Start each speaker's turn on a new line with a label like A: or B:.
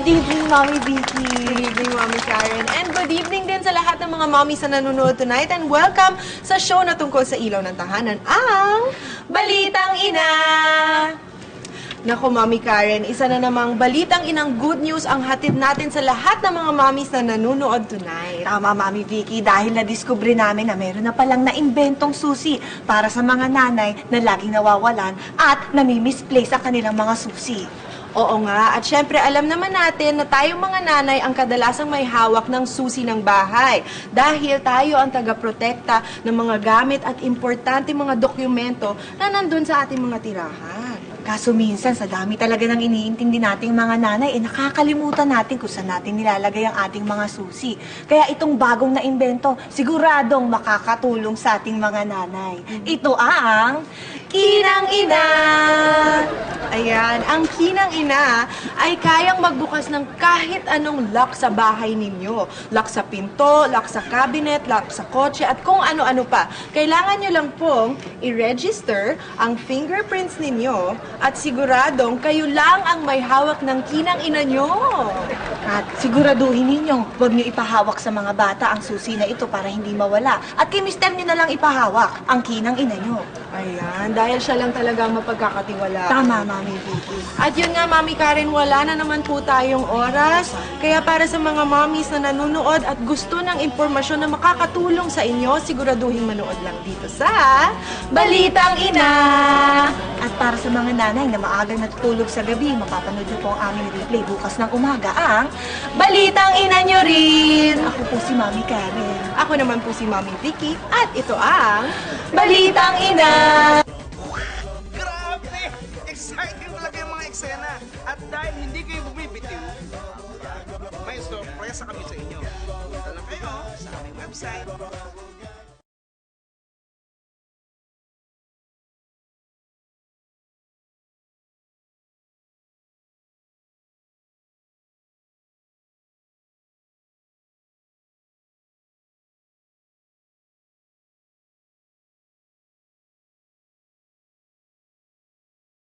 A: Good evening, Mommy Vicky.
B: Good evening, Mommy Karen. And good evening din sa lahat ng mga mommies na nanonood tonight. And welcome sa show na tungkol sa ilaw ng tahanan, ang Balitang Ina! Naku, Mommy Karen, isa na namang Balitang Inang good news ang hatid natin sa lahat ng mga mommies na nanonood tonight.
A: Tama, Mommy Vicky, dahil na-discover namin na meron na palang na-inventong susi para sa mga nanay na laging nawawalan at nami-misplace ang kanilang mga susi.
B: Oo nga, at syempre alam naman natin na tayong mga nanay ang kadalasang may hawak ng susi ng bahay dahil tayo ang taga-protekta ng mga gamit at importante mga dokumento na nandun sa ating mga tirahan.
A: Kaso minsan, sa dami talaga ng iniintindi nating mga nanay, nakakalimutan natin kung saan natin nilalagay ang ating mga susi. Kaya itong bagong na-invento, siguradong makakatulong sa ating mga nanay. Ito ang
B: Kinang Ina! Ayan, ang Kinang Ina ay kayang magbukas ng kahit anong lock sa bahay ninyo. Lock sa pinto, lock sa cabinet, lock sa kotse, at kung ano-ano pa. Kailangan nyo lang pong i-register ang fingerprints ninyo at siguradong kayo lang ang may hawak ng Kinang Ina nyo.
A: At siguraduhin ninyo, huwag nyo ipahawak sa mga bata ang susi na ito para hindi mawala. At kay mister nyo na lang ipahawak ang Kinang Ina nyo.
B: Ayan, dahil siya lang talaga ang mapagkakatiwalaan.
A: Tama, Mami Vicky.
B: At yun nga, Mami Karen, wala na naman po tayong oras. Kaya para sa mga mommies na nanonood at gusto ng impormasyon na makakatulong sa inyo, siguraduhin manood lang dito sa Balitang Ina!
A: At para sa mga nanay na maagang natutulog sa gabi, mapapanood nyo po ang aming replay bukas ng umaga ang
B: Balitang Ina nyo rin!
A: Ako po si Mami Karen.
B: Ako naman po si Mami Vicky at ito ang Balitang Ina!
C: Grabe! Exciting talaga yung mga eksena. At dahil hindi kayo bumibitiw, may sorpresa kami sa inyo. Punta lang kayo sa aming website